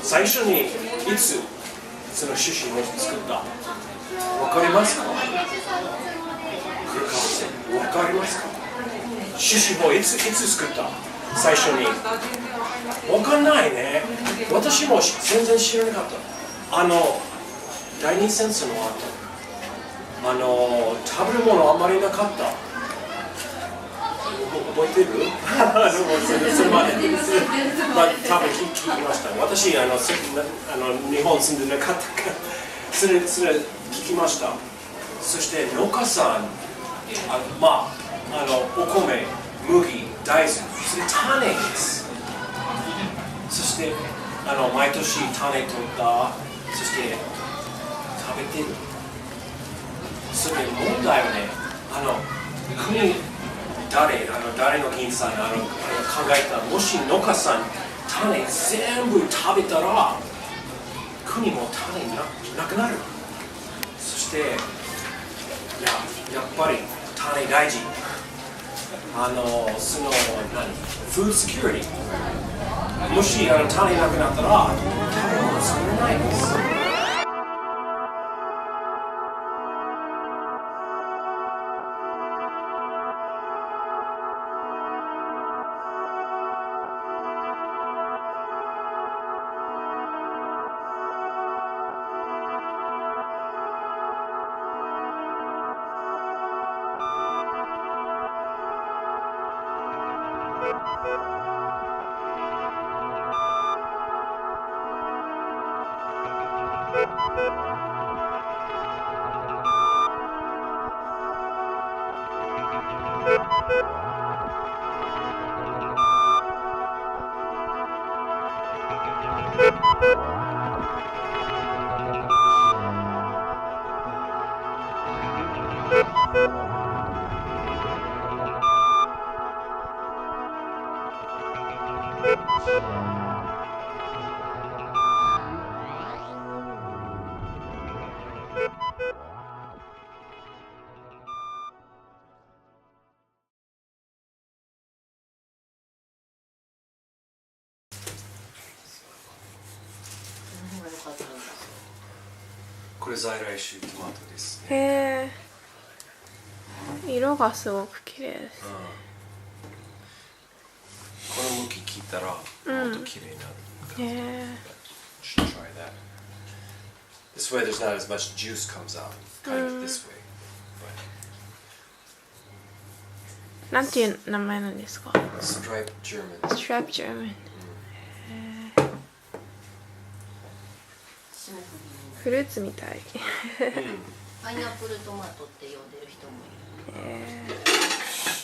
最初にいつその種子を作った？わかりますか？わかりますか？種子をいつ作った？最初に。わかんないね。私も全然知らなかった。第二戦争の後、食べ物あんまりなかった。覚えてる？それまで、多分聞きました。私、日本住んでなかったから、それ聞きました。そして農家さん、お米、麦、大豆、それ種です。そして、毎年種取った、そして食べてる。それ問題はね、誰の議員さん考えたら、もし農家さん種全部食べたら国も種なくなる。そしてやっぱり種大事。フードセキュリティ、もし種なくなったら食べ物作れないです。これ在来種トマトですね。へえ、色がすごく綺麗です。この向き切ったらもっと綺麗になる。へえ。Should try that. This way there's not as much juice comes out. Kind of this way. なんていう名前なんですか？ Striped German. Striped German。フルーツみたい。パイナップルトマトって呼んでる人もいる。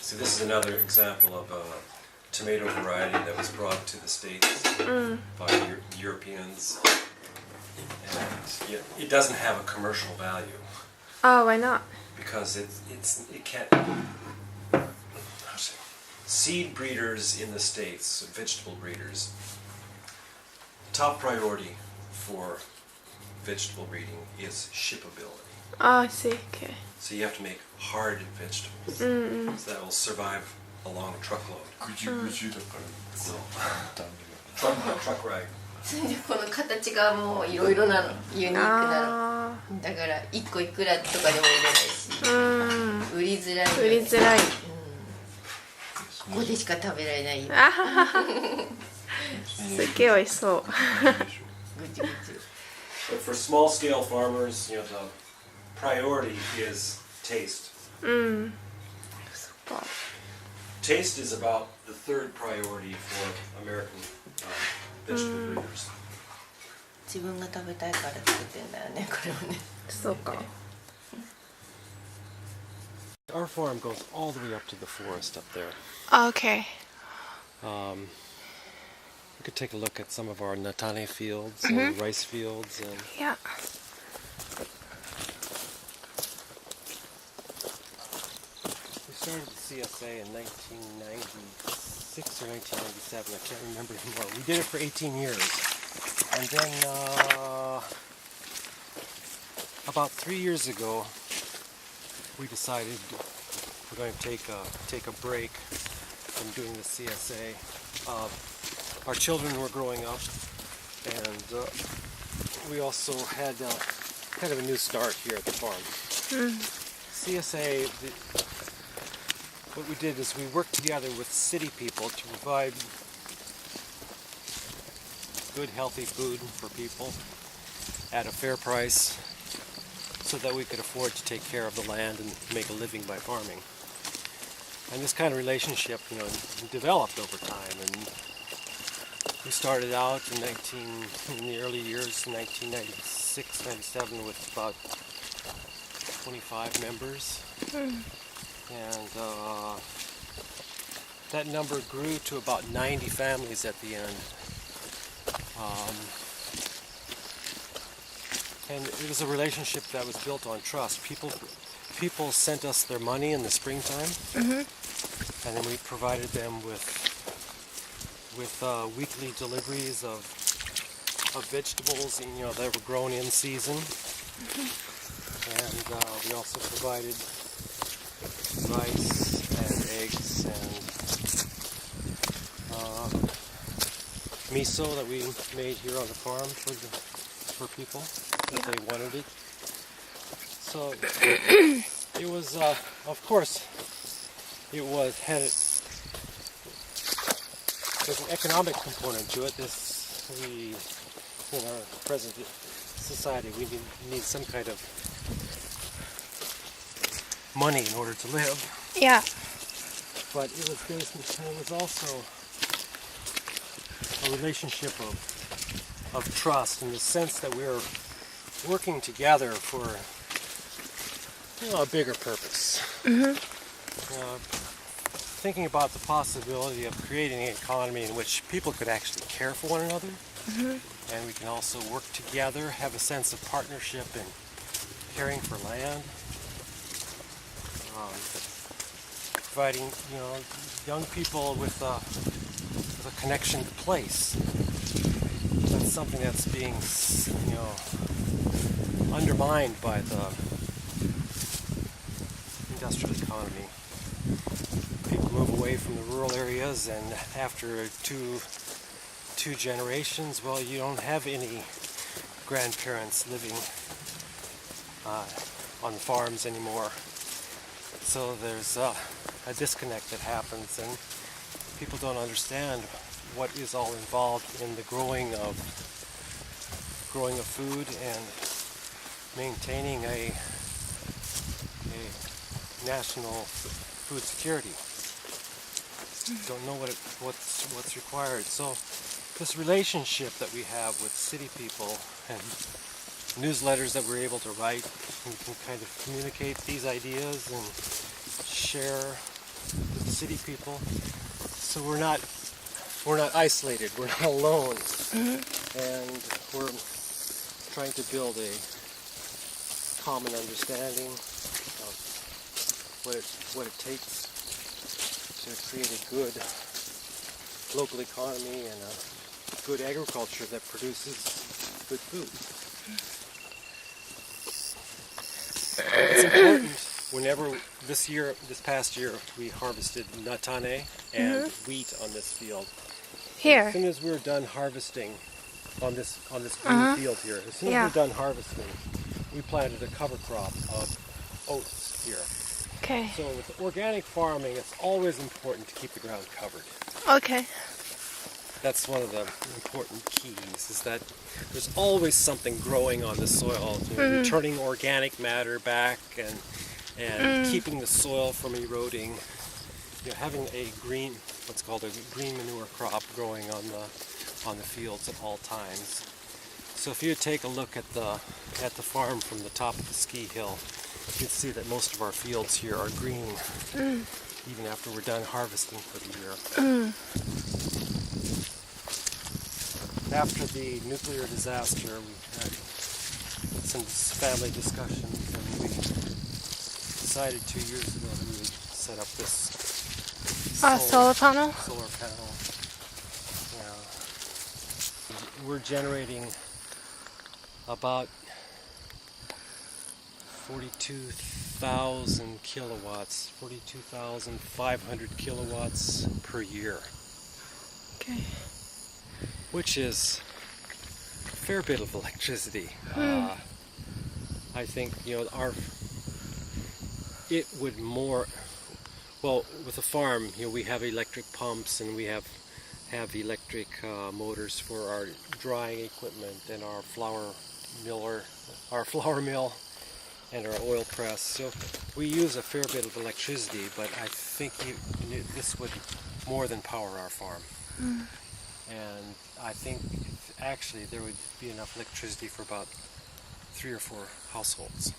So this is another example of a tomato variety that was brought to the States by Europeans. And it doesn't have a commercial value. Oh, why not? Because it can't. Seed breeders in the States, vegetable breeders, top priority for vegetable breeding is shippability. Oh, I see. Okay. So you have to make hard vegetables so that will survive a long truckload. Truck ride. それでこの形がもういろいろなの、ユニークなの。だから1個いくらとかでも売れないし、売りづらい。売りづらい。ここでしか食べられない。すっげえ美味しそう。ぐちぐち。But for small scale farmers, the priority is taste. Taste is about the third priority for American vegetable breeders. 自分が食べたいから作ってんだよね、これをね。そうか。Our farm goes all the way up to the forest up there. Okay. We could take a look at some of our natane fields and rice fields. And Yeah. we started the CSA in 1996 or 1997. I can't remember anymore. We did it for 18 years. And then about 3 years ago, we decided we're going to take a break from doing the CSA. our children were growing up, and we also had kind of a new start here at the farm. CSA, what we did is we worked together with city people to provide good, healthy food for people at a fair price so that we could afford to take care of the land and make a living by farming. And this kind of relationship, developed over time. And we started out in the early years, 1996, 97, with about 25 members. And that number grew to about 90 families at the end. And it was a relationship that was built on trust. People sent us their money in the springtime, and then we provided them with weekly deliveries of vegetables, that were grown in season. And we also provided rice and eggs and miso that we made here on the farm for people if they wanted it. So it was, of course, there's an economic component to it. In our present society, we need some kind of money in order to live. Yeah. But it was also a relationship of trust, in the sense that we were working together for a bigger purpose. Thinking about the possibility of creating an economy in which people could actually care for one another, and we can also work together, have a sense of partnership in caring for land, providing young people with a connection to place. That's something that's being undermined by the industrial economy. People move away from the rural areas, and after two generations, well, you don't have any grandparents living on the farms anymore. So there's a disconnect that happens, and people don't understand what is all involved in the growing of food and maintaining a national food security. Don't know what's required. So this relationship that we have with city people and newsletters that we're able to write, we can kind of communicate these ideas and share with the city people. So we're not isolated. We're not alone, and we're trying to build a common understanding of what it takes to create a good local economy and a good agriculture that produces good food. It's important. Whenever this past year, we harvested natane and wheat on this field. Here. As soon as we were done harvesting on this green field here, as soon as we were done harvesting, we planted a cover crop of oats here. Okay. So with organic farming, it's always important to keep the ground covered. Okay. That's one of the important keys, is that there's always something growing on the soil, returning organic matter back and keeping the soil from eroding. Having what's called a green manure crop growing on the fields at all times. So if you take a look at the farm from the top of the ski hill, you can see that most of our fields here are green, even after we're done harvesting for the year. After the nuclear disaster, we had some family discussions, and we decided 2 years ago that we would set up this solar panel? Solar panel. We're generating about 42,000 kilowatts, 42,500 kilowatts per year. Okay. which is a fair bit of electricity. I think, you know, it would more, well, with a farm, you know, we have electric pumps and we have electric motors for our drying equipment and our flour mill and our oil press. So we use a fair bit of electricity, but I think this would more than power our farm. And I think actually there would be enough electricity for about 3 or 4 households.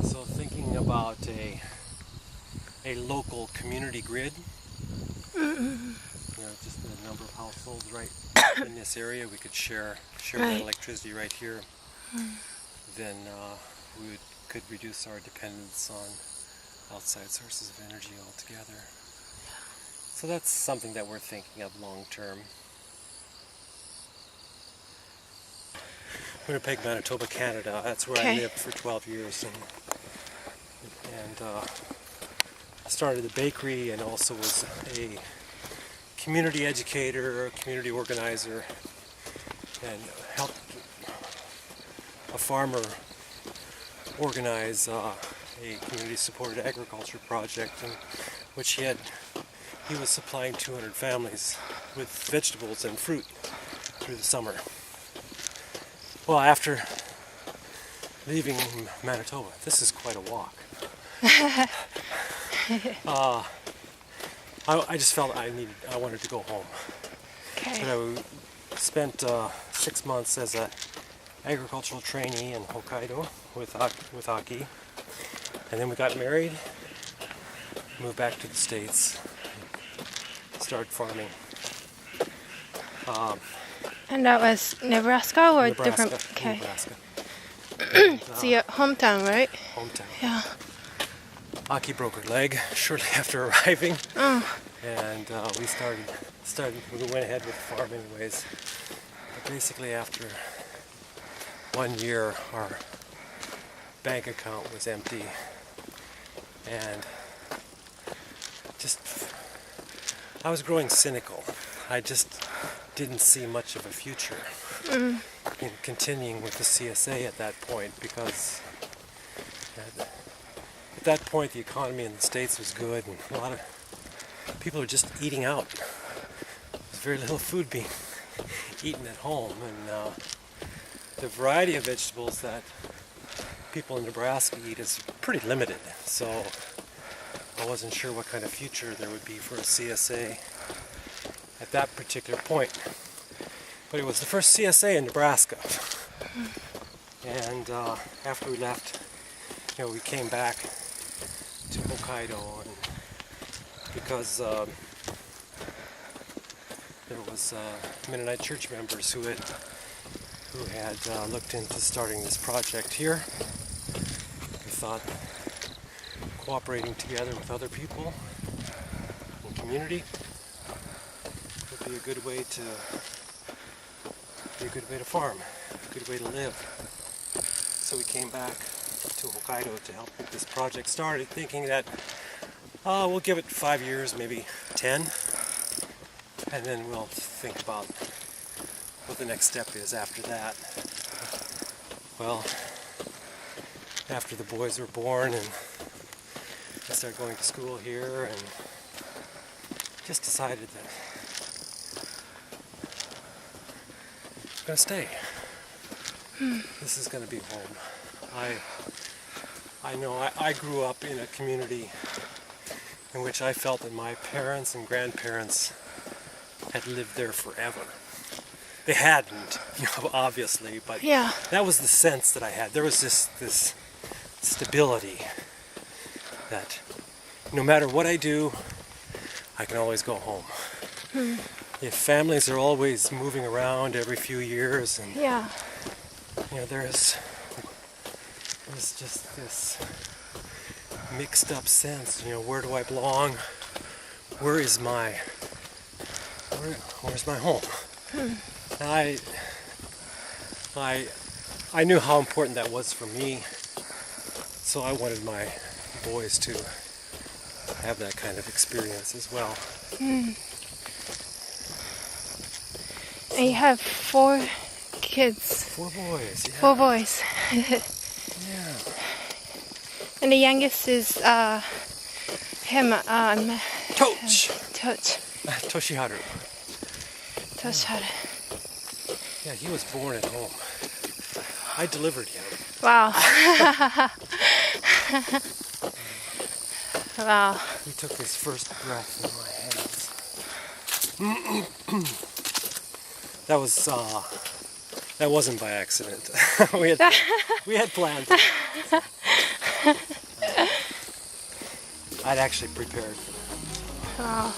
So thinking about a local community grid, you know, just the number of households right in this area, we could share that electricity right here. Then we could reduce our dependence on outside sources of energy altogether. So that's something that we're thinking of long term. Winnipeg, Manitoba, Canada. That's where I lived for 12 years, and started the bakery, and also was a community educator, a community organizer, and helped a farmer organize a community-supported agriculture project, in which he was supplying 200 families with vegetables and fruit through the summer. Well, after leaving Manitoba, this is quite a walk. I just felt I wanted to go home. Okay. But I spent 6 months as an agricultural trainee in Hokkaido with Aki, and then we got married, moved back to the States, started farming. And that was Nebraska or Nebraska, different? Okay. Nebraska. So your hometown, right? Hometown. Yeah. Aki broke her leg shortly after arriving, and we went ahead with the farm anyways. But basically after 1 year, our bank account was empty, and I was growing cynical. I just didn't see much of a future in continuing with the CSA at that point, because at that point the economy in the States was good and a lot of people were just eating out. There's very little food being eaten at home, and the variety of vegetables that people in Nebraska eat is pretty limited, so I wasn't sure what kind of future there would be for a CSA at that particular point. But it was the first CSA in Nebraska. And after we left, you know, we came back to Hokkaido, and because there was Mennonite church members who had looked into starting this project here. We thought cooperating together with other people in the community would be a good way to farm, a good way to live. So we came back to Hokkaido to help get this project started, thinking that we'll give it 5 years, maybe 10, and then we'll think about what the next step is after that. Well, after the boys were born and I started going to school here, and just decided that I'm going to stay. This is going to be home. I know I grew up in a community in which I felt that my parents and grandparents had lived there forever. They hadn't, you know, obviously, but Yeah. that was the sense that I had. There was this stability that no matter what I do, I can always go home. If families are always moving around every few years, and Yeah. you know, there's just this mixed up sense, you know, where do I belong? Where's my home? And I knew how important that was for me, so I wanted my boys to have that kind of experience as well. And you have 4 kids. 4 boys. Yeah. 4 boys. Yeah. And the youngest is him, Toch. Toshiharu. Toshiharu. Yeah, he was born at home. I delivered him. Wow. Wow. He took his first breath in my hands. That wasn't by accident. we had planned. I'd actually prepared for that. Wow.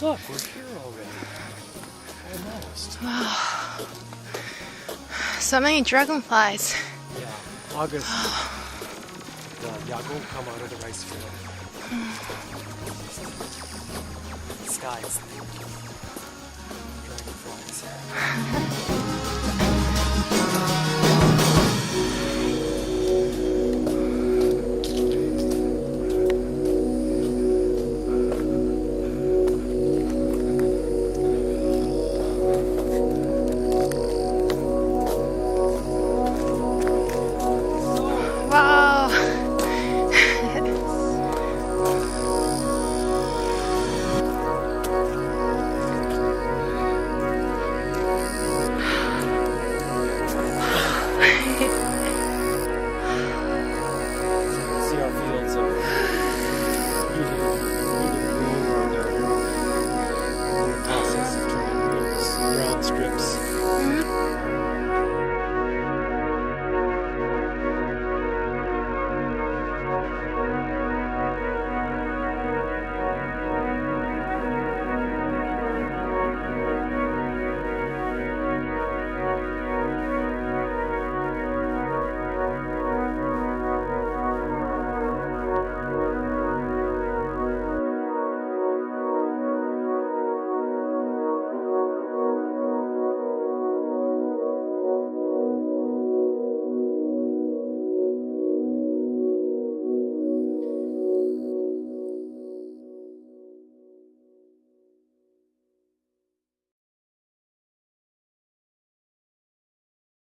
Look, we're here already. Almost. So many dragonflies. Yeah, August. The yago come out of the rice field. Skies.